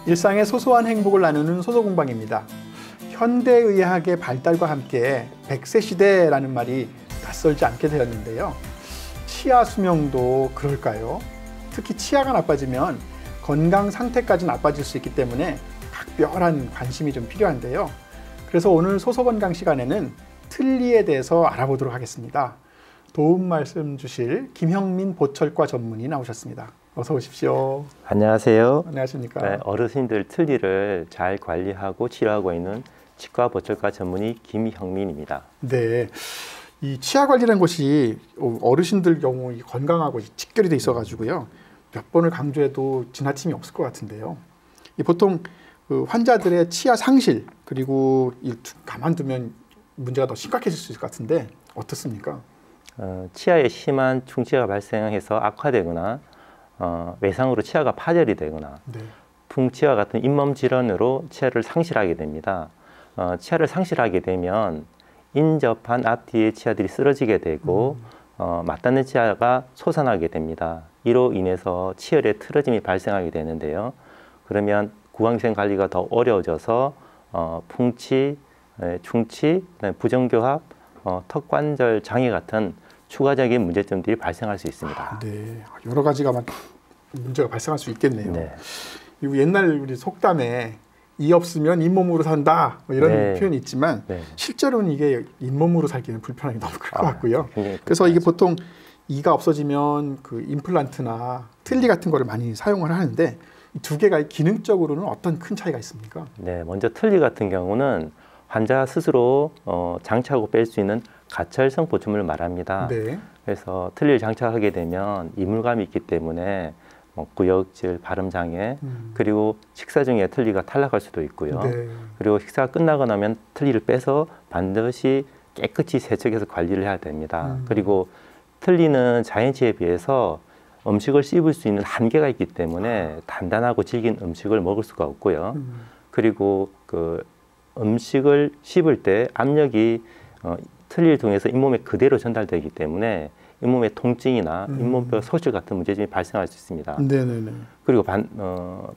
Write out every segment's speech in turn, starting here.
일상의 소소한 행복을 나누는 소소공방입니다. 현대의학의 발달과 함께 100세 시대라는 말이 낯설지 않게 되었는데요. 치아 수명도 그럴까요? 특히 치아가 나빠지면 건강 상태까지 나빠질 수 있기 때문에 각별한 관심이 좀 필요한데요. 그래서 오늘 소소건강 시간에는 틀니에 대해서 알아보도록 하겠습니다. 도움 말씀 주실 김형민 보철과 전문의 나오셨습니다. 어서 오십시오. 안녕하세요. 안녕하십니까. 네, 어르신들 틀니를 잘 관리하고 치료하고 있는 치과 보철과 전문의 김형민입니다. 네, 이 치아 관리라는 것이 어르신들 경우 건강하고 직결이 돼 있어가지고요. 몇 번을 강조해도 지나침이 없을 것 같은데요. 보통 그 환자들의 치아 상실 그리고 가만두면 문제가 더 심각해질 수 있을 것 같은데 어떻습니까? 치아에 심한 충치가 발생해서 악화되거나 외상으로 치아가 파열이 되거나 네. 풍치와 같은 잇몸 질환으로 치아를 상실하게 됩니다. 치아를 상실하게 되면 인접한 앞뒤의 치아들이 쓰러지게 되고 맞닿는 치아가 솟아나게 됩니다. 이로 인해서 치열의 틀어짐이 발생하게 되는데요. 그러면 구강위생 관리가 더 어려워져서 풍치, 충치, 부정교합, 턱관절 장애 같은 추가적인 문제점들이 발생할 수 있습니다. 네, 여러 가지가 문제가 발생할 수 있겠네요. 네. 그리고 옛날 우리 속담에 이 없으면 잇몸으로 산다 이런 네. 표현이 있지만 네. 실제로는 이게 잇몸으로 살기는 불편하게 너무 클 것 같고요. 굉장히 그래서 이게 보통 이가 없어지면 그 임플란트나 틀니 같은 거를 많이 사용을 하는데 이 두 개가 기능적으로는 어떤 큰 차이가 있습니까? 네, 먼저 틀니 같은 경우는 환자 스스로 장착하고 뺄 수 있는 가철성 보충물을 말합니다. 네. 그래서 틀니를 장착하게 되면 이물감이 있기 때문에 구역질, 발음장애, 그리고 식사 중에 틀니가 탈락할 수도 있고요. 네. 그리고 식사가 끝나고 나면 틀니를 빼서 반드시 깨끗이 세척해서 관리를 해야 됩니다. 그리고 틀니는 자연치에 비해서 음식을 씹을 수 있는 한계가 있기 때문에 단단하고 질긴 음식을 먹을 수가 없고요. 그리고 그 음식을 씹을 때 압력이 틀니를 통해서 잇몸에 그대로 전달되기 때문에 잇몸의 통증이나 잇몸뼈 소실 같은 문제점이 발생할 수 있습니다. 네네네. 그리고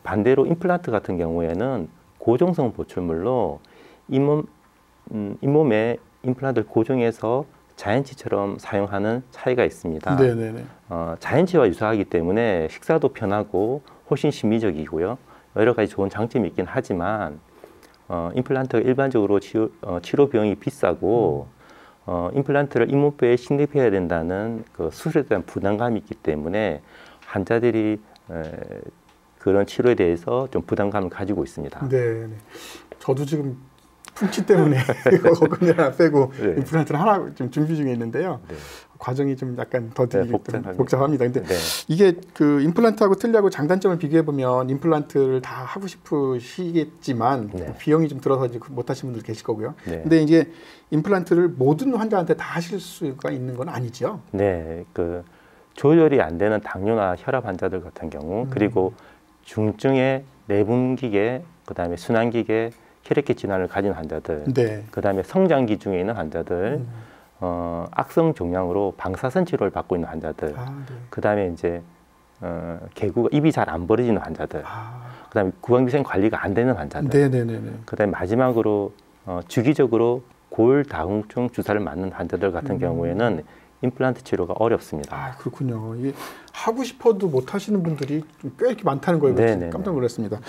반대로 임플란트 같은 경우에는 고정성 보출물로 잇몸에 임플란트를 고정해서 자연치처럼 사용하는 차이가 있습니다. 네네네. 자연치와 유사하기 때문에 식사도 편하고 훨씬 심미적이고요. 여러 가지 좋은 장점이 있긴 하지만 임플란트가 일반적으로 치료 비용이 비싸고 임플란트를 잇몸뼈에 식립해야 된다는 그 수술에 대한 부담감이 있기 때문에 환자들이 그런 치료에 대해서 좀 부담감을 가지고 있습니다. 네. 저도 지금 풍치 때문에 어금니 하나 빼고 네. 임플란트를 하나 좀 준비 중에 있는데요. 네. 과정이 좀 약간 더디기 복잡합니다. 근데 네. 이게 그 임플란트하고 틀니하고 장단점을 비교해 보면 임플란트를 다 하고 싶으시겠지만 네. 비용이 좀 들어서 이제 못 하시는 분들 계실 거고요. 네. 근데 이제 임플란트를 모든 환자한테 다 하실 수가 있는 건 아니죠. 네, 그 조절이 안 되는 당뇨나 혈압 환자들 같은 경우 그리고 중증의 내분기계, 그다음에 순환기계, 혈액계 질환을 가진 환자들, 네. 그다음에 성장기 중에 있는 환자들, 악성 종양으로 방사선 치료를 받고 있는 환자들, 네. 그다음에 이제 개구가 입이 잘 안 벌어지는 환자들, 그다음에 구강위생 관리가 안 되는 환자들, 네네네네. 그다음에 마지막으로 주기적으로 골다공증 주사를 맞는 환자들 같은 경우에는 임플란트 치료가 어렵습니다. 그렇군요. 이게 하고 싶어도 못 하시는 분들이 꽤 이렇게 많다는 거에 깜짝 놀랐습니다.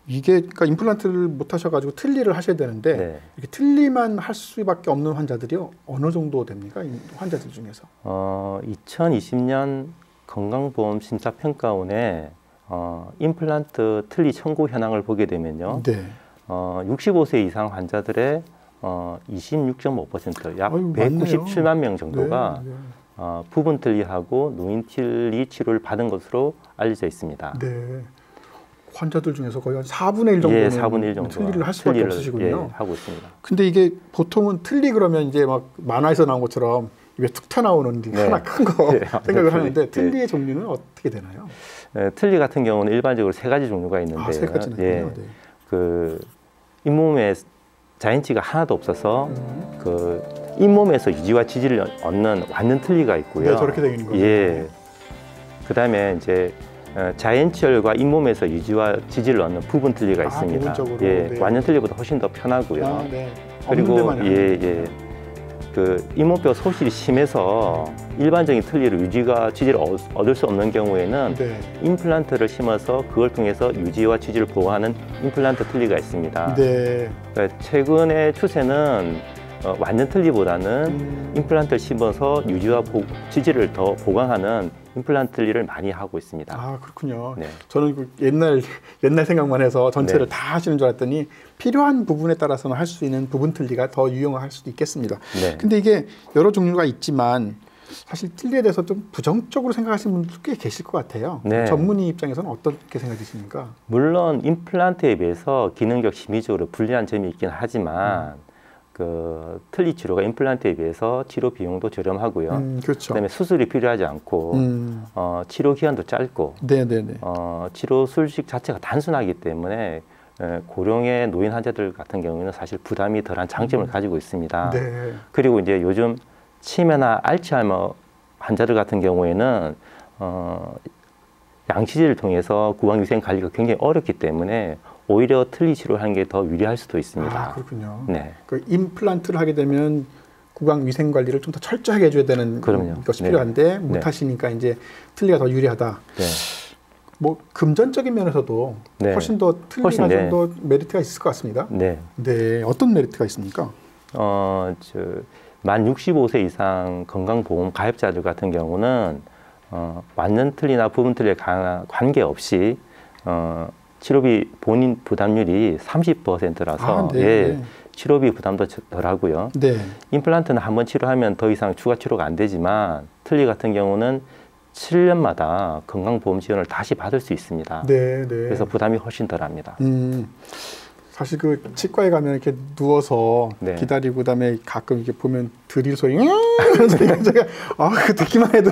이게 그러니까 임플란트를 못 하셔가지고 틀니를 하셔야 되는데 네. 이렇게 틀니만 할 수밖에 없는 환자들이 어느 정도 됩니까? 이 환자들 중에서? 2020년 건강보험심사평가원에 임플란트 틀니 청구 현황을 보게 되면요. 네. 65세 이상 환자들의 26.5%, 약 197만 명 정도가 네. 부분 틀니하고 노인 틀니 치료를 받은 것으로 알려져 있습니다. 네. 환자들 중에서 거의 한 4분의 1 정도는 예, 4분의 1 정도 틀니를 할 수밖에 없으시군요. 예, 하고 있습니다. 근데 이게 보통은 틀니 그러면 이제 막 만화에서 나온 것처럼 입에 툭 튀어나오는 네. 하나 큰 거 네. 생각을 하는데 네. 틀니의 종류는 어떻게 되나요? 틀니 같은 경우는 일반적으로 3가지 종류가 있는데요. 3가지나 있군요. 예, 네. 그 잇몸에 자연치가 하나도 없어서 그 잇몸에서 유지와 지지를 얻는 완전 틀니가 있고요. 네, 저렇게 되어 있는 거죠. 예. 그다음에 이제 자연치열과 잇몸에서 유지와 지지를 얻는 부분 틀니가 있습니다. 부분적으로. 예, 네. 완전 틀니보다 훨씬 더 편하고요. 네. 그리고 그 잇몸뼈 소실이 심해서 일반적인 틀니를 유지가 지지를 얻을 수 없는 경우에는 네. 임플란트를 심어서 그걸 통해서 유지와 지지를 보호하는 임플란트 틀니가 있습니다. 네. 그러니까 최근의 추세는 완전 틀니보다는 임플란트를 심어서 유지와 지지를 더 보강하는 임플란트 틀니를 많이 하고 있습니다. 아, 그렇군요. 네. 저는 그 옛날 생각만 해서 전체를 네. 다 하시는 줄 알았더니 필요한 부분에 따라서는 할 수 있는 부분 틀니가 더 유용할 수도 있겠습니다. 네. 근데 이게 여러 종류가 있지만 사실 틀니에 대해서 좀 부정적으로 생각하시는 분들도 꽤 계실 것 같아요. 네. 전문의 입장에서는 어떻게 생각하십니까? 물론 임플란트에 비해서 기능적 심리적으로 불리한 점이 있긴 하지만 그 틀니 치료가 임플란트에 비해서 치료 비용도 저렴하고요. 그렇죠. 그다음에 수술이 필요하지 않고 치료 기간도 짧고 네네네. 치료 수식 자체가 단순하기 때문에 고령의 노인 환자들 같은 경우에는 사실 부담이 덜한 장점을 가지고 있습니다. 네. 그리고 이제 요즘 치매나 알츠하이머 환자들 같은 경우에는 양치질을 통해서 구강위생 관리가 굉장히 어렵기 때문에 오히려 틀니 치료하는 게 더 유리할 수도 있습니다. 아, 그렇군요. 네. 그 임플란트를 하게 되면 구강 위생 관리를 좀 더 철저하게 해줘야 되는 그럼요. 것이 네. 필요한데 못 네. 하시니까 이제 틀니가 더 유리하다. 네. 뭐 금전적인 면에서도 네. 훨씬 더 틀니가 훨씬, 네. 좀 더 메리트가 있을 것 같습니다. 네. 네, 어떤 메리트가 있습니까? 만 65세 이상 건강보험 가입자들 같은 경우는 완전 틀니나 부분 틀니에 관계없이 치료비 본인 부담률이 30%라서 네. 예, 치료비 부담도 덜하고요. 네. 임플란트는 한번 치료하면 더 이상 추가 치료가 안 되지만 틀니 같은 경우는 7년마다 건강보험 지원을 다시 받을 수 있습니다. 네, 네. 그래서 부담이 훨씬 덜합니다. 사실 그 치과에 가면 이렇게 누워서 네. 기다리고 그다음에 가끔 이렇게 보면 드릴 소리 이런 소리가 제가 그 듣기만 해도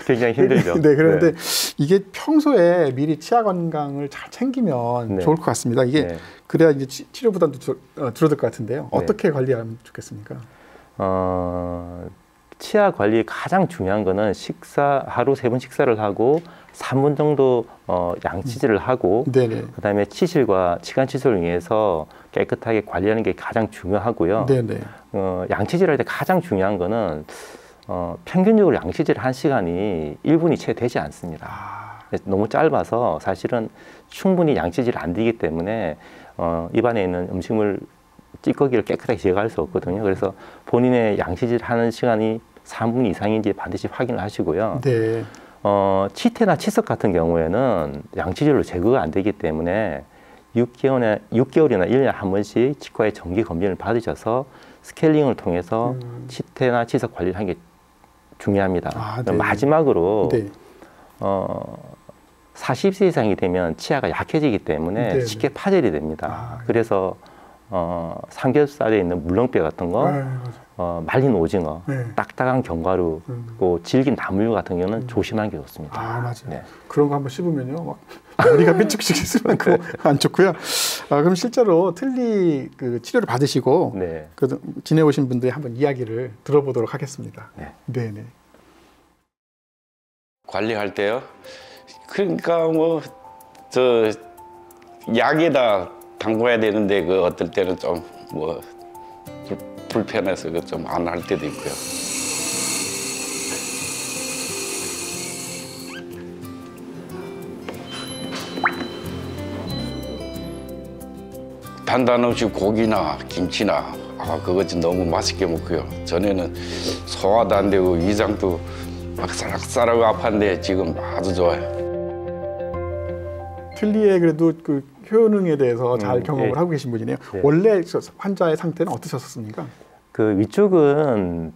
굉장히 힘들죠. 네, 그런데 이게 평소에 미리 치아 건강을 잘 챙기면 네. 좋을 것 같습니다. 이게 네. 그래야 이제 치료 부담도 줄어들 것 같은데요. 네. 어떻게 관리하면 좋겠습니까? 치아 관리 가장 중요한 거는 하루 3번 식사를 하고 3분 정도 양치질을 하고 네네. 그다음에 치실과 치간 치솔을 위해서 깨끗하게 관리하는 게 가장 중요하고요. 네네. 양치질할 때 가장 중요한 거는 평균적으로 양치질 1시간이 1분이 채 되지 않습니다. 너무 짧아서 사실은 충분히 양치질 안 되기 때문에 입안에 있는 음식물 찌꺼기를 깨끗하게 제거할 수 없거든요. 그래서 본인의 양치질 하는 시간이 3분 이상인지 반드시 확인을 하시고요. 네. 치태나 치석 같은 경우에는 양치질로 제거가 안 되기 때문에 6개월이나 1년에 한 번씩 치과의 정기 검진을 받으셔서 스케일링을 통해서 치태나 치석 관리를 하는 게 중요합니다. 네. 마지막으로 네. 40세 이상이 되면 치아가 약해지기 때문에 네네. 쉽게 파열이 됩니다. 그래서 삼겹살에 있는 물렁뼈 같은 거, 말린 오징어, 네. 딱딱한 견과류, 또 질긴 나물류 같은 경우는 조심하는 게 좋습니다. 맞아요. 네. 그런 거 한번 씹으면요, 막 머리가 삐죽삐죽 있으면 그거 안 좋고요. 그럼 실제로 틀니 그 치료를 받으시고 네. 지내오신 분들의 한번 이야기를 들어보도록 하겠습니다. 네. 네네. 관리할 때요. 그러니까 뭐 저 약에다 담궈야 되는데 그 어떨 때는 좀 뭐 불편해서 좀 안 할 때도 있고요. 단단 없이 고기나 김치나 그거 좀 너무 맛있게 먹고요. 전에는 소화도 안 되고 위장도 막 사락사락 아팠는데 지금 아주 좋아요. 틀니의 그래도 그 효능에 대해서 잘 경험을 예. 하고 계신 분이네요. 네. 원래 환자의 상태는 어떠셨습니까? 그 위쪽은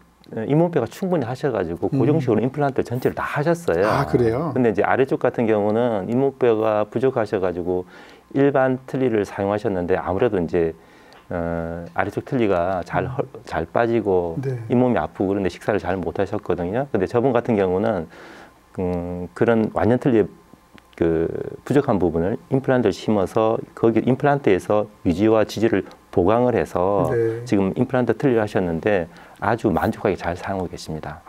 잇몸뼈가 충분히 하셔가지고 고정식으로 임플란트 전체를 다 하셨어요. 그래요? 근데 이제 아래쪽 같은 경우는 잇몸뼈가 부족하셔가지고 일반 틀니를 사용하셨는데 아무래도 이제 아래쪽 틀니가 잘 빠지고 네. 잇몸이 아프고 그런데 식사를 잘 못하셨거든요. 근데 저분 같은 경우는 그런 완전 틀니의 그 부족한 부분을 임플란트를 심어서 거기 임플란트에서 유지와 지지를 보강을 해서 네. 지금 임플란트 틀니를 하셨는데 아주 만족하게 잘 사용하고 계십니다.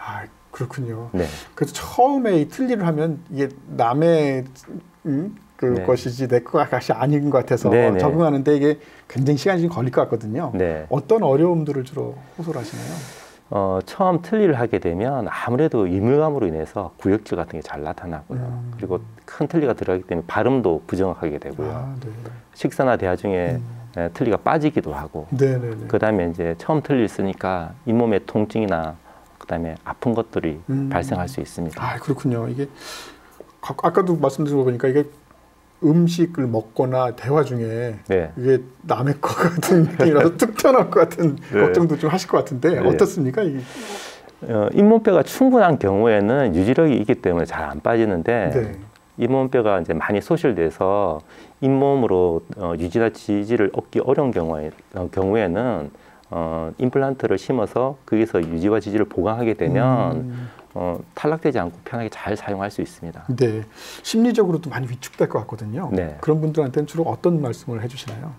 그렇군요. 네. 그래서 처음에 이 틀니를 하면 이게 남의 네. 것이지 내 것이 아닌 것 같아서 네네. 적응하는데 이게 굉장히 시간이 좀 걸릴 것 같거든요. 네. 어떤 어려움들을 주로 호소를 하시나요? 처음 틀니를 하게 되면 아무래도 이물감으로 인해서 구역질 같은 게 잘 나타나고요. 그리고 큰 틀니가 들어가기 때문에 발음도 부정확하게 되고요. 아, 네. 식사나 대화 중에 틀니가 빠지기도 하고, 네네네. 그다음에 이제 처음 틀니를 쓰니까 잇몸에 통증이나 그다음에 아픈 것들이 발생할 수 있습니다. 아, 그렇군요. 이게 아까도 말씀드린 거 보니까 이게 음식을 먹거나 대화 중에 네. 이게 남의 것 같은 느낌이라서 툭 튀어나올 것 같은 네. 걱정도 좀 하실 것 같은데 네. 어떻습니까? 이게? 잇몸뼈가 충분한 경우에는 유지력이 있기 때문에 잘 안 빠지는데 네. 잇몸뼈가 이제 많이 소실돼서 잇몸으로 유지나 지지를 얻기 어려운 경우에는 임플란트를 심어서 거기서 유지와 지지를 보강하게 되면 탈락되지 않고 편하게 잘 사용할 수 있습니다. 네, 심리적으로도 많이 위축될 것 같거든요. 네. 그런 분들한테는 주로 어떤 말씀을 해주시나요?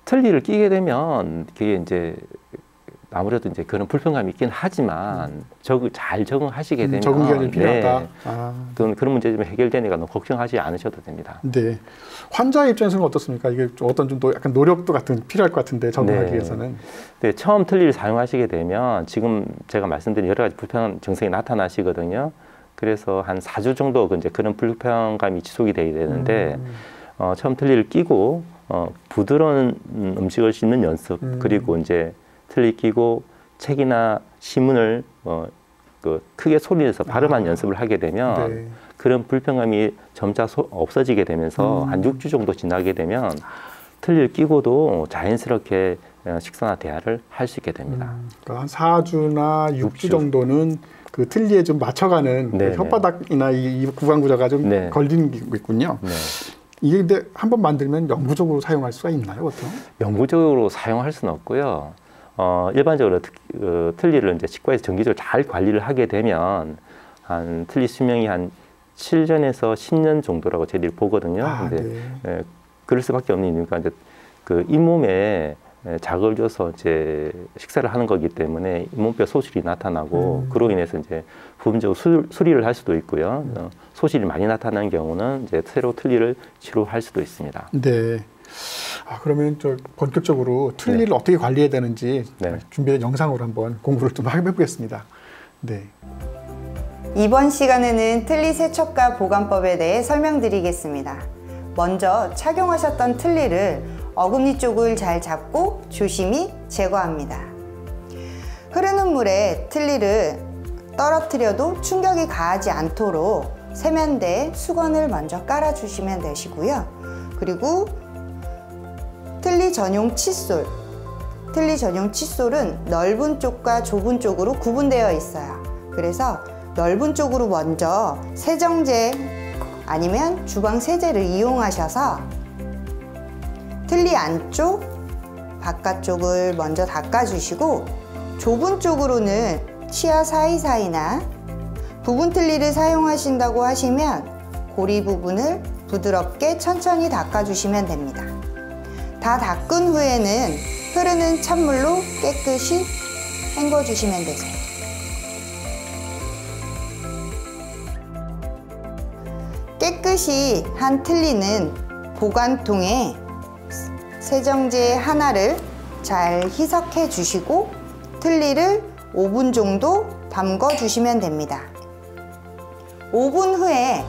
틀니를 끼게 되면 그게 이제 아무래도 이제 그런 불편감이 있긴 하지만 잘 적응하시게 되면 적응 기간이 필요하다. 네, 아. 그런 문제점이 해결되니까 너무 걱정하지 않으셔도 됩니다. 네, 환자의 입장에서는 어떻습니까? 이게 어떤 좀 약간 노력도 같은 필요할 것 같은데 적응하기 네. 위해서는. 네, 처음 틀니를 사용하시게 되면 지금 제가 말씀드린 여러 가지 불편한 증상이 나타나시거든요. 그래서 한 4주 정도 이제 그런 불편감이 지속이 돼야 되는데 처음 틀니를 끼고 부드러운 음식을 씹는 연습 그리고 이제 틀니 끼고 책이나 신문을 크게 소리내서 발음하는 연습을 하게 되면 네. 그런 불편감이 점차 없어지게 되면서 한 6주 정도 지나게 되면 틀니를 끼고도 자연스럽게 식사나 대화를 할 수 있게 됩니다. 그러니까 한 4주나 6주 6주. 정도는 그 틀니에 좀 맞춰가는 그 네, 혓바닥이나 이 구강 구조가 좀 네. 걸리는 게 있군요. 네. 이게 근데 한번 만들면 영구적으로 사용할 수가 있나요, 보통? 영구적으로 사용할 수는 없고요. 일반적으로 틀니를 이제 치과에서 정기적으로 잘 관리를 하게 되면 한 틀니 수명이 한 7년에서 10년 정도라고 저희들이 보거든요. 아, 근데 네. 그럴 수밖에 없는 이유가 이제 그 잇몸에 자극을 줘서 이제 식사를 하는 거기 때문에 잇몸뼈 소실이 나타나고 그로 인해서 이제 부분적으로 수리를 할 수도 있고요. 소실이 많이 나타나는 경우는 이제 새로 틀니를 치료할 수도 있습니다. 네. 아, 그러면 본격적으로 틀니를 어떻게 관리해야 되는지 네. 준비된 영상으로 한번 공부를 좀 해보겠습니다. 네. 이번 시간에는 틀니 세척과 보관법에 대해 설명드리겠습니다. 먼저 착용하셨던 틀니를 어금니 쪽을 잘 잡고 조심히 제거합니다. 흐르는 물에 틀니를 떨어뜨려도 충격이 가하지 않도록 세면대에 수건을 먼저 깔아주시면 되시고요. 그리고 틀니 전용 칫솔, 틀니 전용 칫솔은 넓은 쪽과 좁은 쪽으로 구분되어 있어요. 그래서 넓은 쪽으로 먼저 세정제 아니면 주방 세제를 이용하셔서 틀니 안쪽, 바깥쪽을 먼저 닦아주시고 좁은 쪽으로는 치아 사이사이나 부분 틀니를 사용하신다고 하시면 고리 부분을 부드럽게 천천히 닦아주시면 됩니다. 다 닦은 후에는 흐르는 찬물로 깨끗이 헹궈주시면 되세요. 깨끗이 한 틀니는 보관통에 세정제 하나를 잘 희석해 주시고 틀니를 5분 정도 담궈 주시면 됩니다. 5분 후에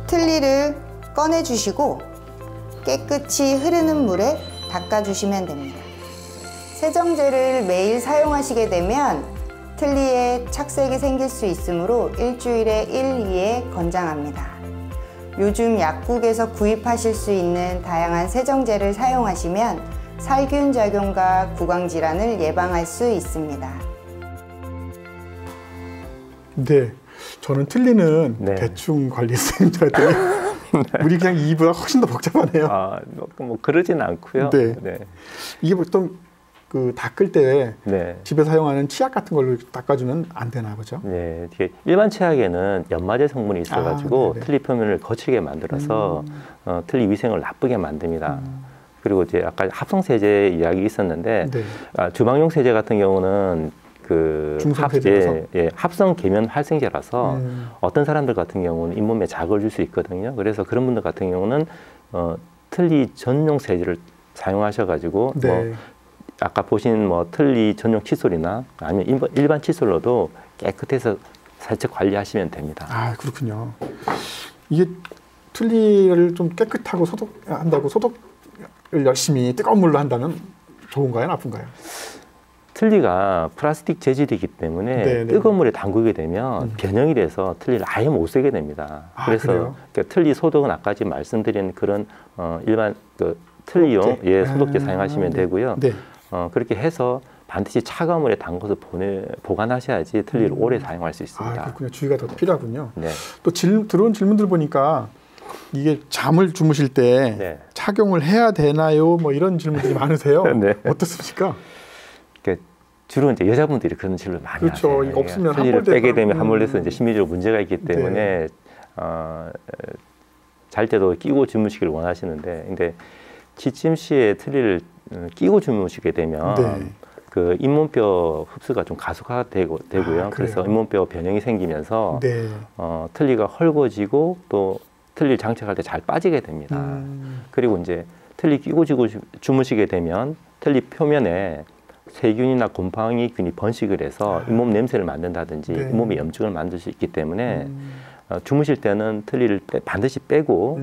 틀니를 꺼내 주시고 깨끗이 흐르는 물에 닦아 주시면 됩니다. 세정제를 매일 사용하시게 되면 틀니에 착색이 생길 수 있으므로 일주일에 1, 2회 권장합니다. 요즘 약국에서 구입하실 수 있는 다양한 세정제를 사용하시면 살균 작용과 구강 질환을 예방할 수 있습니다. 네, 저는 틀니는 네. 대충 관리했으면 줄 알았더니 우리 그냥 이보다 훨씬 더 복잡하네요. 뭐 그러진 않고요. 네. 네. 이게 보통 그 닦을 때 네. 집에 사용하는 치약 같은 걸로 닦아주면 안 되나 보죠? 네, 이게 일반 치약에는 연마제 성분이 있어가지고 네네. 틀니 표면을 거칠게 만들어서 틀니 위생을 나쁘게 만듭니다. 그리고 이제 아까 합성 세제 이야기 있었는데 네. 주방용 세제 같은 경우는 그 중성세제라서? 합성 계면 활성제라서 어떤 사람들 같은 경우는 잇몸에 자극을 줄 수 있거든요. 그래서 그런 분들 같은 경우는 틀니 전용 세제를 사용하셔가지고 네. 뭐 아까 보신 뭐 틀니 전용 칫솔이나 아니면 일반 칫솔로도 깨끗해서 살짝 관리하시면 됩니다. 아, 그렇군요. 이게 틀니를 좀 깨끗하고 소독한다고 소독을 열심히 뜨거운 물로 한다면 좋은가요, 나쁜가요? 틀니가 플라스틱 재질이기 때문에 네, 네. 뜨거운 물에 담그게 되면 변형이 돼서 틀니를 아예 못 쓰게 됩니다. 아, 그래서 그래요? 그러니까 틀니 소독은 아까 지금 말씀드린 그런 일반 그 틀니용 소독제 사용하시면 네. 되고요. 네. 그렇게 해서 반드시 차가운 물에 담궈서 보관하셔야지 틀니를 오래 사용할 수 아, 있습니다. 그렇군요. 주의가 더 필요하군요. 네. 또 들어온 질문들 보니까 이게 잠을 주무실 때 네. 착용을 해야 되나요? 뭐 이런 질문들이 많으세요. 네. 어떻습니까? 그러니까 주로 이제 여자분들이 그런 질문을 많이 그렇죠. 하세요. 이거 없으면 틀니를 함몰돼서. 빼게 되면 함몰돼서 이제 심리적으로 문제가 있기 네. 때문에 잘 때도 끼고 주무시기를 원하시는데, 근데 지침 시에 틀니를 끼고 주무시게 되면 네. 그 잇몸뼈 흡수가 좀 가속화가 되고요. 아, 그래서 그래요? 잇몸뼈 변형이 생기면서 네. 틀니가 헐거지고 또 틀니를 장착할 때 잘 빠지게 됩니다. 그리고 이제 틀니 끼고 주무시게 되면 틀니 표면에 세균이나 곰팡이균이 번식을 해서 잇몸 냄새를 만든다든지 네. 잇몸에 염증을 만들 수 있기 때문에 주무실 때는 틀니를 반드시 빼고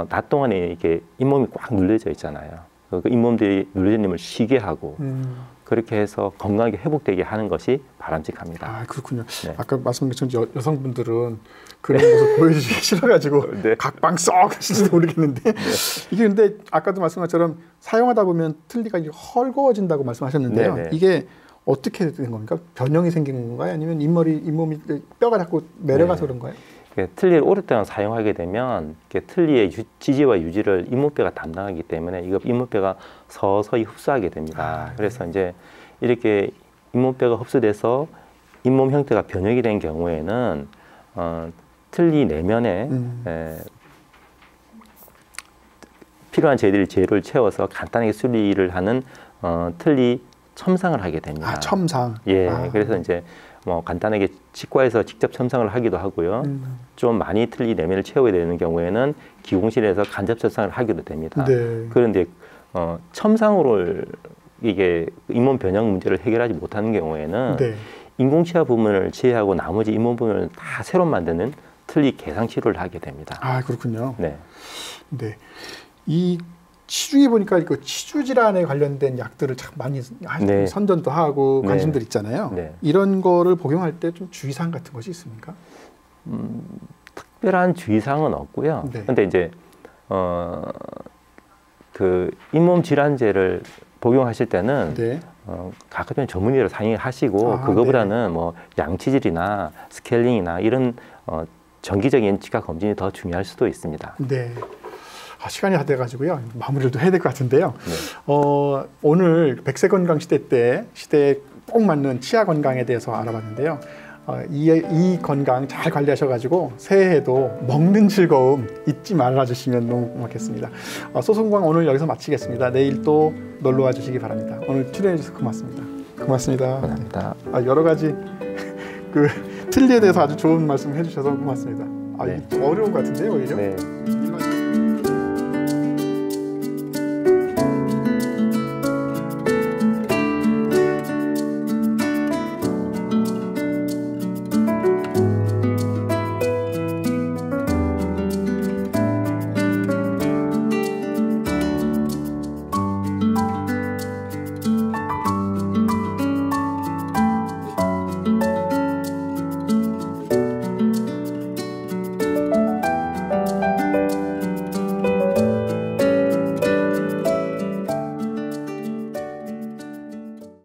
낮 동안에 이게 잇몸이 꽉 눌려져 있잖아요. 그 잇몸들이 눌려진 힘을 쉬게 하고 그렇게 해서 건강하게 회복되게 하는 것이 바람직합니다. 아, 그렇군요. 네. 아까 말씀드린 여성분들은 그런 모습 보여주기 싫어가지고 네. 각방 썩 하실지도 모르겠는데 이게 근데 아까도 말씀한 것처럼 사용하다 보면 틀니가 이게 헐거워진다고 말씀하셨는데요. 네, 네. 이게 어떻게 된 겁니까? 변형이 생기는 건가요? 아니면 잇몸이 뼈가 자꾸 내려가서 네. 그런가요? 틀니를 오랫동안 사용하게 되면 틀니의 지지와 유지를 잇몸뼈가 담당하기 때문에 이거 잇몸뼈가 서서히 흡수하게 됩니다. 아, 그래서 이제 이렇게 잇몸뼈가 흡수돼서 잇몸 형태가 변형이 된 경우에는 틀니 내면에 필요한 재료를 채워서 간단하게 수리를 하는 틀니 첨상을 하게 됩니다. 아, 첨상. 예, 아. 그래서 이제 뭐 간단하게 치과에서 직접 첨상을 하기도 하고요. 좀 많이 틀니 내면을 채워야 되는 경우에는 기공실에서 간접 첨상을 하기도 됩니다. 네. 그런데 첨상으로 이게 잇몸 변형 문제를 해결하지 못하는 경우에는 네. 인공치아 부분을 제외하고 나머지 잇몸 부분을 다 새로 만드는 틀니 개상 치료를 하게 됩니다. 아, 그렇군요. 네. 네. 이 시중에 보니까 그 치주 질환에 관련된 약들을 참 많이 네. 선전도 하고 네. 관심들 있잖아요. 네. 이런 거를 복용할 때 좀 주의사항 같은 것이 있습니까? 특별한 주의사항은 없고요. 네. 근데 이제 그 잇몸 질환제를 복용하실 때는 네. 가급적 전문의로 상의하시고 아, 그거보다는 뭐 양치질이나 스케일링이나 이런 정기적인 치과 검진이 더 중요할 수도 있습니다. 네. 아, 시간이 다 돼가지고요. 마무리를 또 해야 될 것 같은데요. 네. 오늘 100세 건강 시대에 꼭 맞는 치아 건강에 대해서 알아봤는데요. 이 건강 잘 관리하셔가지고 새해에도 먹는 즐거움 잊지 말아주시면 너무 고맙겠습니다. 소송광 오늘 여기서 마치겠습니다. 내일 또 놀러와 주시기 바랍니다. 오늘 출연해 주셔서 고맙습니다. 고맙습니다. 감사합니다. 여러 가지 그 틀니에 대해서 아주 좋은 말씀 해주셔서 고맙습니다. 네. 이게 어려운 것 같은데요, 오히려? 네.